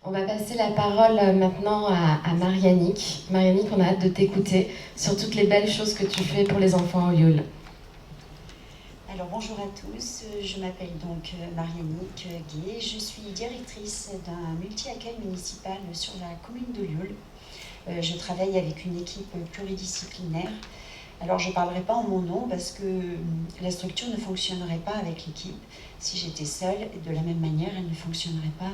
On va passer la parole maintenant à Mariannick. Mariannick, on a hâte de t'écouter sur toutes les belles choses que tu fais pour les enfants au Yule. Alors bonjour à tous, je m'appelle donc Mariannick Gué, je suis directrice d'un multi-accueil municipal sur la commune de Yule. Je travaille avec une équipe pluridisciplinaire. Alors je ne parlerai pas en mon nom parce que la structure ne fonctionnerait pas avec l'équipe. Si j'étais seule, de la même manière, elle ne fonctionnerait pas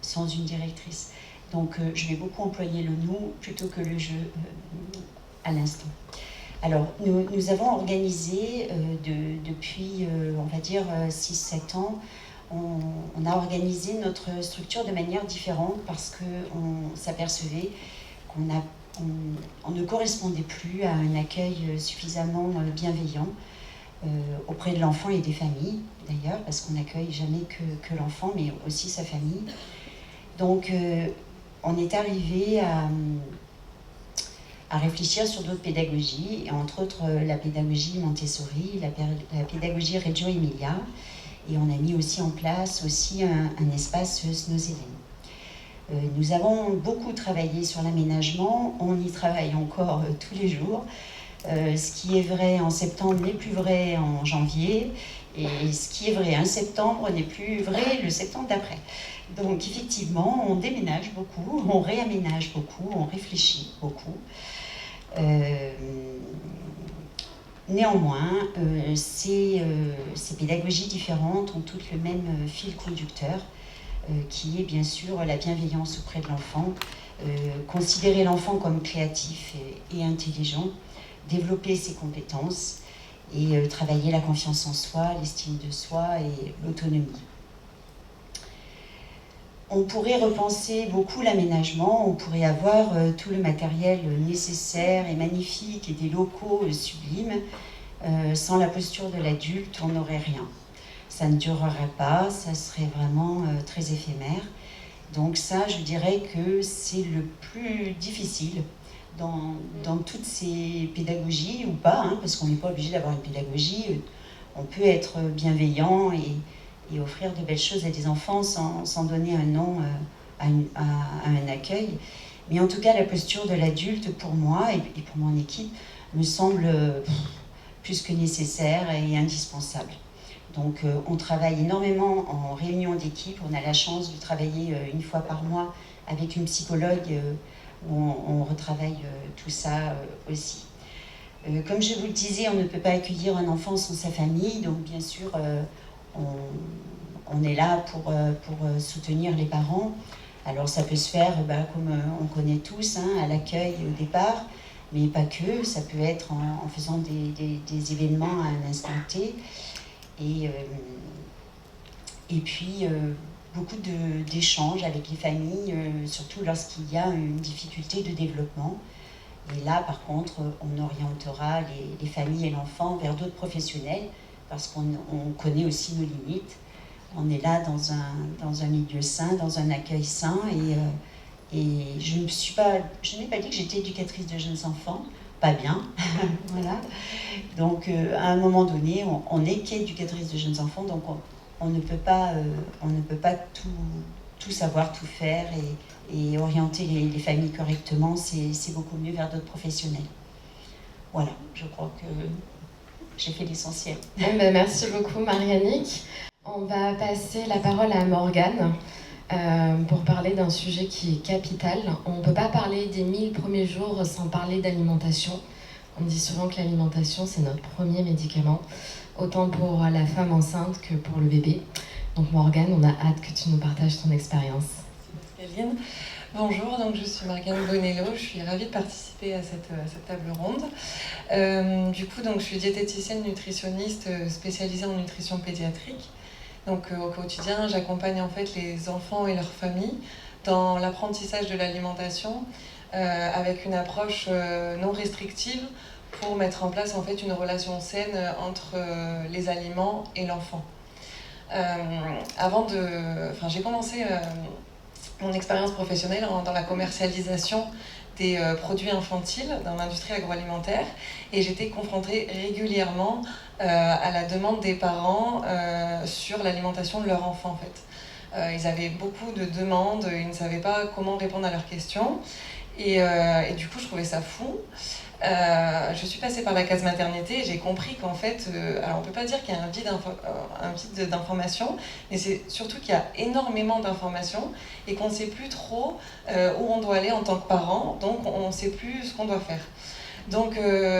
sans une directrice. Donc je vais beaucoup employer le nous plutôt que le je à l'instant. Alors, nous avons organisé depuis, on va dire, 6-7 ans, on a organisé notre structure de manière différente parce qu'on s'apercevait qu'on ne correspondait plus à un accueil suffisamment bienveillant auprès de l'enfant et des familles, d'ailleurs, parce qu'on n'accueille jamais que l'enfant, mais aussi sa famille. Donc, on est arrivé à réfléchir sur d'autres pédagogies, et entre autres la pédagogie Montessori, la pédagogie Reggio Emilia, et on a mis aussi en place aussi un espace Snozelen. Nous avons beaucoup travaillé sur l'aménagement, on y travaille encore tous les jours. Ce qui est vrai en septembre n'est plus vrai en janvier, et ce qui est vrai en septembre n'est plus vrai le septembre d'après. Donc effectivement, on déménage beaucoup, on réaménage beaucoup, on réfléchit beaucoup. Néanmoins, ces pédagogies différentes ont toutes le même fil conducteur, qui est bien sûr la bienveillance auprès de l'enfant, considérer l'enfant comme créatif et intelligent, développer ses compétences et travailler la confiance en soi, l'estime de soi et l'autonomie. On pourrait repenser beaucoup l'aménagement, on pourrait avoir tout le matériel nécessaire et magnifique et des locaux sublimes. Sans la posture de l'adulte, on n'aurait rien. Ça ne durerait pas, ça serait vraiment très éphémère. Donc ça, je dirais que c'est le plus difficile dans toutes ces pédagogies, ou pas, hein, parce qu'on n'est pas obligé d'avoir une pédagogie. On peut être bienveillant et offrir de belles choses à des enfants sans donner un nom à un accueil. Mais en tout cas, la posture de l'adulte, pour moi et pour mon équipe, me semble plus que nécessaire et indispensable. Donc on travaille énormément en réunion d'équipe. On a la chance de travailler une fois par mois avec une psychologue où on retravaille tout ça aussi. Comme je vous le disais, on ne peut pas accueillir un enfant sans sa famille, donc bien sûr on est là pour soutenir les parents. Alors ça peut se faire comme on connaît tous, hein, à l'accueil au départ, mais pas que, ça peut être en faisant des événements à un instant T. Et puis beaucoup d'échanges avec les familles, surtout lorsqu'il y a une difficulté de développement. Et là, par contre, on orientera les familles et l'enfant vers d'autres professionnels, parce qu'on connaît aussi nos limites. On est là dans un milieu sain, dans un accueil sain, et je n'ai pas dit que j'étais éducatrice de jeunes enfants, pas bien, voilà. Donc à un moment donné, on n'est qu'éducatrice de jeunes enfants, donc on ne peut pas tout savoir, tout faire et orienter les familles correctement. C'est beaucoup mieux vers d'autres professionnels. Voilà, je crois que j'ai fait l'essentiel. Merci beaucoup Mariannick. On va passer la parole à Morgane pour parler d'un sujet qui est capital. On ne peut pas parler des 1000 premiers jours sans parler d'alimentation. On dit souvent que l'alimentation, c'est notre premier médicament, autant pour la femme enceinte que pour le bébé. Donc Morgane, on a hâte que tu nous partages ton expérience. Merci Pascaline. Bonjour, donc je suis Morgane Bonello, je suis ravie de participer à cette table ronde. Du coup, donc, je suis diététicienne nutritionniste spécialisée en nutrition pédiatrique. Donc au quotidien, j'accompagne en fait les enfants et leurs familles dans l'apprentissage de l'alimentation avec une approche non restrictive pour mettre en place en fait une relation saine entre les aliments et l'enfant. J'ai commencé mon expérience professionnelle dans la commercialisation des produits infantiles dans l'industrie agroalimentaire, et j'étais confrontée régulièrement à la demande des parents sur l'alimentation de leur enfant en fait. Ils avaient beaucoup de demandes, ils ne savaient pas comment répondre à leurs questions. Et du coup, je trouvais ça fou. Je suis passée par la case maternité et j'ai compris qu'en fait, alors on ne peut pas dire qu'il y a un vide d'informations, mais c'est surtout qu'il y a énormément d'informations et qu'on ne sait plus trop où on doit aller en tant que parent, donc on ne sait plus ce qu'on doit faire. Donc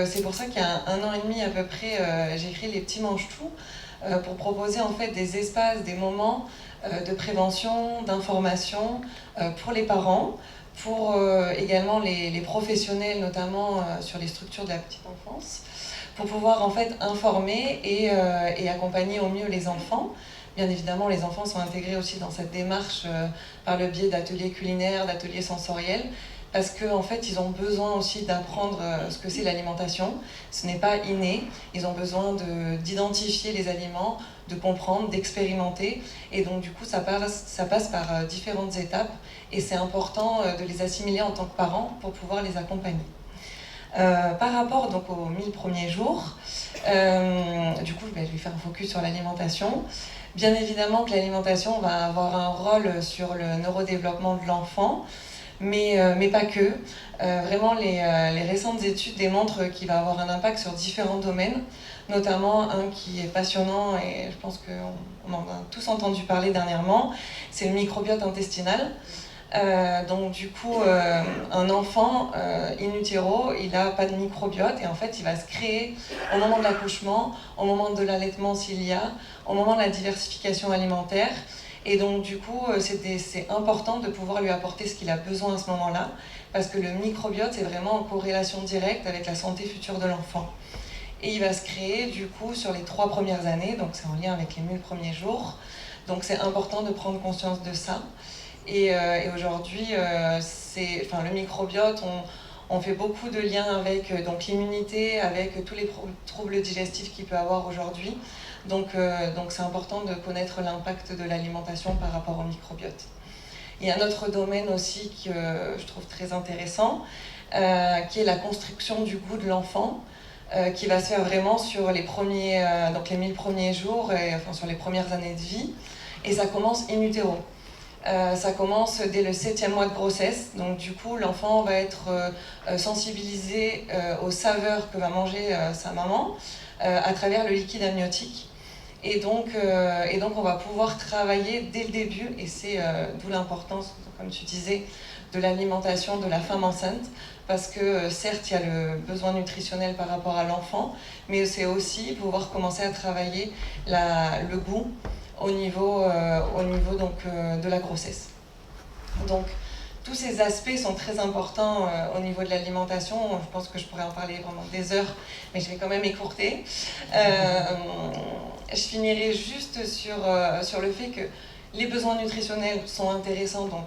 c'est pour ça qu'il y a 1 an et demi à peu près, j'ai créé les petits mange-tout pour proposer en fait des espaces, des moments de prévention, d'information pour les parents, pour également les professionnels, notamment sur les structures de la petite enfance, pour pouvoir en fait informer et accompagner au mieux les enfants. Bien évidemment, les enfants sont intégrés aussi dans cette démarche par le biais d'ateliers culinaires, d'ateliers sensoriels, parce qu'en fait, ils ont besoin aussi d'apprendre ce que c'est l'alimentation. Ce n'est pas inné, ils ont besoin d'identifier les aliments, de comprendre, d'expérimenter, et donc du coup, ça passe par différentes étapes, et c'est important de les assimiler en tant que parents pour pouvoir les accompagner. Par rapport donc aux 1000 premiers jours, du coup, je vais faire un focus sur l'alimentation. Bien évidemment que l'alimentation va avoir un rôle sur le neurodéveloppement de l'enfant, mais pas que. Vraiment, les récentes études démontrent qu'il va avoir un impact sur différents domaines, notamment un qui est passionnant et je pense qu'on en a tous entendu parler dernièrement, c'est le microbiote intestinal. Donc du coup, un enfant in utero, il n'a pas de microbiote et en fait il va se créer au moment de l'accouchement, au moment de l'allaitement s'il y a, au moment de la diversification alimentaire. Et donc du coup, c'est important de pouvoir lui apporter ce qu'il a besoin à ce moment-là, parce que le microbiote est vraiment en corrélation directe avec la santé future de l'enfant. Et il va se créer du coup sur les 3 premières années, donc c'est en lien avec les 1000 premiers jours. Donc c'est important de prendre conscience de ça. Et aujourd'hui, le microbiote, on fait beaucoup de liens avec donc l'immunité, avec tous les troubles digestifs qu'il peut avoir aujourd'hui. Donc c'est important de connaître l'impact de l'alimentation par rapport au microbiote. Il y a un autre domaine aussi que je trouve très intéressant, qui est la construction du goût de l'enfant, qui va se faire vraiment sur les 1000 premiers jours, sur les premières années de vie. Et ça commence in utero. Ça commence dès le 7e mois de grossesse, donc du coup l'enfant va être sensibilisé aux saveurs que va manger sa maman à travers le liquide amniotique. Et donc on va pouvoir travailler dès le début, et c'est d'où l'importance, comme tu disais, de l'alimentation de la femme enceinte, parce que certes il y a le besoin nutritionnel par rapport à l'enfant, mais c'est aussi pouvoir commencer à travailler le goût au niveau de la grossesse. Donc tous ces aspects sont très importants au niveau de l'alimentation. Je pense que je pourrais en parler vraiment des heures, mais je vais quand même écourter. Je finirai juste sur le fait que les besoins nutritionnels sont intéressants, donc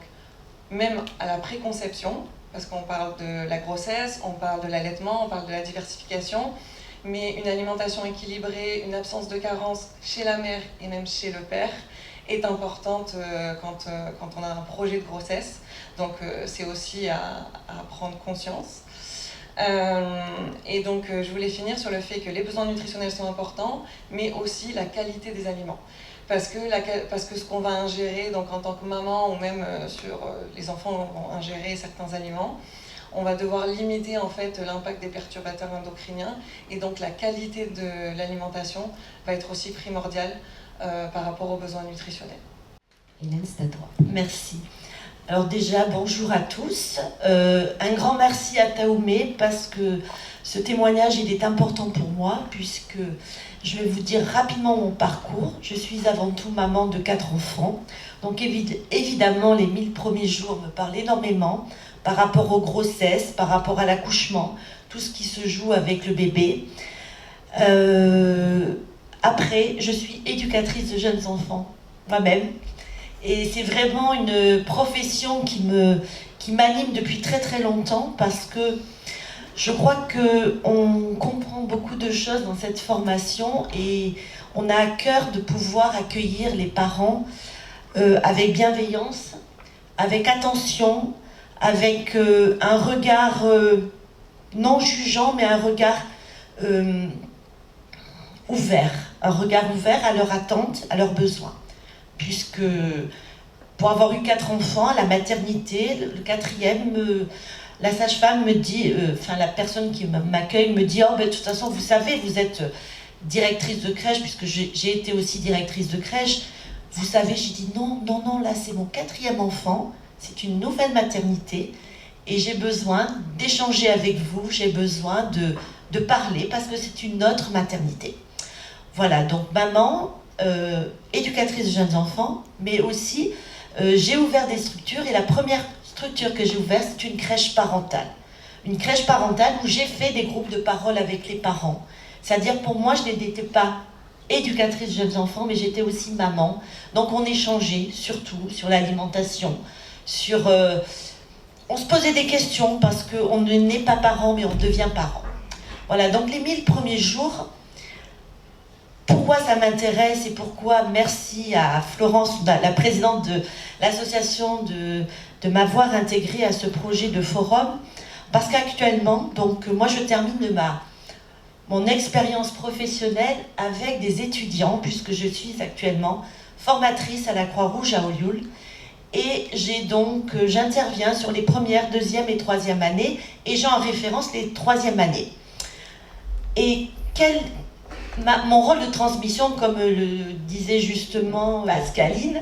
même à la préconception, parce qu'on parle de la grossesse, on parle de l'allaitement, on parle de la diversification, mais une alimentation équilibrée, une absence de carence chez la mère et même chez le père est importante quand on a un projet de grossesse. Donc c'est aussi à prendre conscience. Et donc je voulais finir sur le fait que les besoins nutritionnels sont importants, mais aussi la qualité des aliments. Parce que ce qu'on va ingérer, donc en tant que maman ou même les enfants vont ingérer certains aliments, on va devoir limiter en fait l'impact des perturbateurs endocriniens, et donc la qualité de l'alimentation va être aussi primordiale par rapport aux besoins nutritionnels. Hélène, c'est à toi. Merci. Alors déjà, bonjour à tous. Un grand merci à Taoumé, parce que ce témoignage il est important pour moi, puisque je vais vous dire rapidement mon parcours. Je suis avant tout maman de 4 enfants. Donc évidemment, les 1000 premiers jours me parlent énormément par rapport aux grossesses, par rapport à l'accouchement, tout ce qui se joue avec le bébé. Après, je suis éducatrice de jeunes enfants, moi-même. Et c'est vraiment une profession qui m'anime depuis très très longtemps, parce que je crois qu'on comprend beaucoup de choses dans cette formation, et on a à cœur de pouvoir accueillir les parents avec bienveillance, avec attention, avec un regard non jugeant, mais un regard ouvert à leurs attentes, à leurs besoins. Puisque pour avoir eu 4 enfants à la maternité, le 4e, la sage-femme me dit, enfin la personne qui m'accueille me dit, oh ben de toute façon vous savez, vous êtes directrice de crèche, puisque j'ai été aussi directrice de crèche, vous savez, j'ai dit non, là c'est mon 4e enfant, c'est une nouvelle maternité, et j'ai besoin d'échanger avec vous, j'ai besoin de parler, parce que c'est une autre maternité. Voilà, donc maman, éducatrice de jeunes enfants, mais aussi j'ai ouvert des structures, et la première structure que j'ai ouverte, c'est une crèche parentale. Une crèche parentale où j'ai fait des groupes de parole avec les parents. C'est-à-dire, pour moi, je n'étais pas éducatrice de jeunes enfants, mais j'étais aussi maman. Donc on échangeait surtout sur l'alimentation, sur... on se posait des questions, parce qu'on ne naît pas parent, mais on devient parent. Voilà, donc les 1000 premiers jours, pourquoi ça m'intéresse et pourquoi merci à Florence, la présidente de l'association, de m'avoir intégrée à ce projet de forum, parce qu'actuellement, donc moi je termine mon expérience professionnelle avec des étudiants, puisque je suis actuellement formatrice à la Croix-Rouge à Olioul, et j'interviens sur les premières, 2e et 3e années, et j'ai en référence les 3e années. Et mon rôle de transmission, comme le disait justement Pascaline,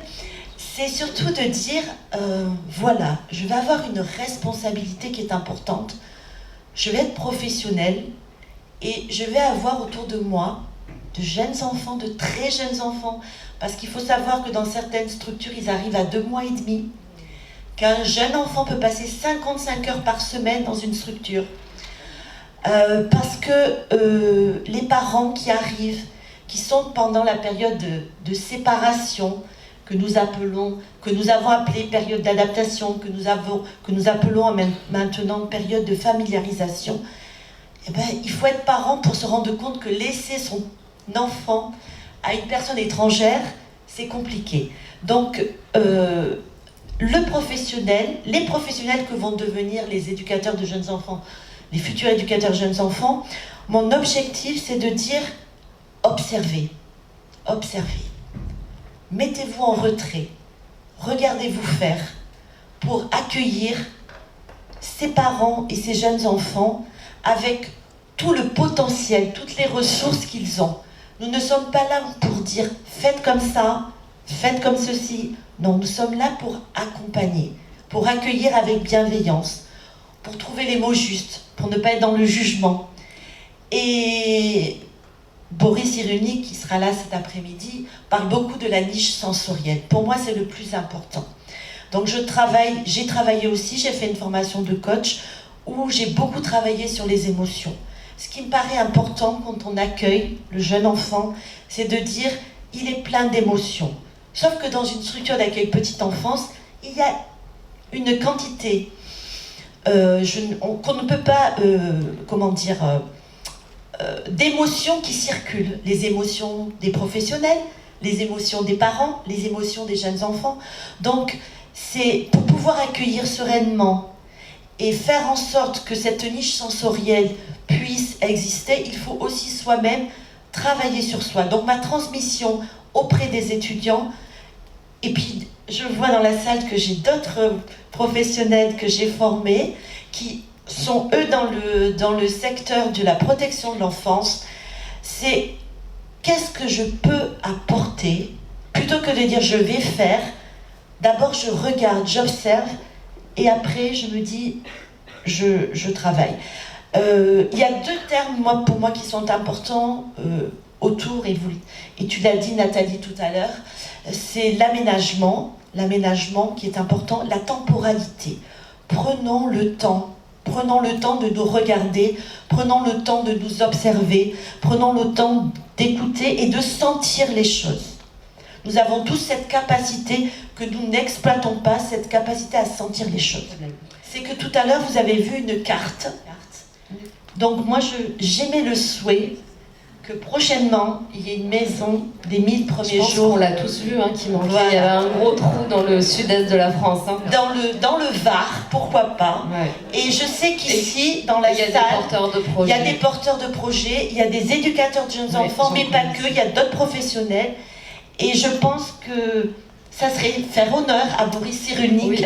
c'est surtout de dire, voilà, je vais avoir une responsabilité qui est importante, je vais être professionnelle, et je vais avoir autour de moi de jeunes enfants, de très jeunes enfants, parce qu'il faut savoir que dans certaines structures, ils arrivent à 2 mois et demi, qu'un jeune enfant peut passer 55 heures par semaine dans une structure. Parce que les parents qui arrivent, qui sont pendant la période de séparation, que nous avons appelé période d'adaptation, que nous appelons maintenant période de familiarisation, eh ben, il faut être parent pour se rendre compte que laisser son enfant à une personne étrangère, c'est compliqué. Donc, les professionnels que vont devenir les éducateurs de jeunes enfants, les futurs éducateurs de jeunes enfants, mon objectif, c'est de dire observez, observez. Mettez-vous en retrait, regardez-vous faire pour accueillir ces parents et ces jeunes enfants avec tout le potentiel, toutes les ressources qu'ils ont. Nous ne sommes pas là pour dire faites comme ça, faites comme ceci. Non, nous sommes là pour accompagner, pour accueillir avec bienveillance, pour trouver les mots justes, pour ne pas être dans le jugement. Et Boris Cyrulnik, qui sera là cet après-midi, parle beaucoup de la niche sensorielle. Pour moi, c'est le plus important. Donc j'ai travaillé aussi, j'ai fait une formation de coach où j'ai beaucoup travaillé sur les émotions. Ce qui me paraît important quand on accueille le jeune enfant, c'est de dire il est plein d'émotions. Sauf que dans une structure d'accueil petite enfance, il y a une quantité qu'on ne peut pas, d'émotions qui circulent. Les émotions des professionnels, les émotions des parents, les émotions des jeunes enfants. Donc, c'est pour pouvoir accueillir sereinement et faire en sorte que cette niche sensorielle puisse exister, il faut aussi soi-même travailler sur soi. Donc, ma transmission auprès des étudiants, et puis je vois dans la salle que j'ai d'autres professionnels que j'ai formés qui sont eux dans le secteur de la protection de l'enfance, c'est qu'est-ce que je peux apporter plutôt que de dire je vais faire. D'abord je regarde, j'observe et après je me dis je travaille. Il y a 2 termes pour moi qui sont importants autour, et tu l'as dit Nathalie tout à l'heure, c'est l'aménagement qui est important, la temporalité. Prenons le temps de nous regarder, prenons le temps de nous observer, prenons le temps d'écouter et de sentir les choses. Nous avons tous cette capacité que nous n'exploitons pas, cette capacité à sentir les choses. C'est que tout à l'heure, vous avez vu une carte. Donc moi, j'émets le souhait que prochainement, il y ait une maison des 1000 premiers jours. Je pense qu'on l'a tous vu, qui manquait. Voilà. Il y avait un gros trou dans le sud-est de la France. Dans le Var, pourquoi pas. Ouais. Et je sais qu'ici, dans la salle, il y a des porteurs de projets, il y a des éducateurs de jeunes enfants, mais pas que, il y a d'autres professionnels. Et je pense que ça serait faire honneur à Boris Cyrulnik, Oui.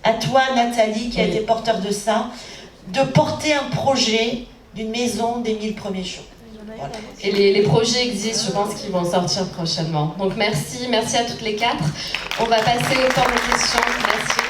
à toi Nathalie qui a Oui. été porteur de ça, de porter un projet d'une maison des 1000 premiers jours. Voilà. Et les projets existent, je pense qu'ils vont sortir prochainement. Donc merci à toutes les quatre. On va passer au temps de questions. Merci.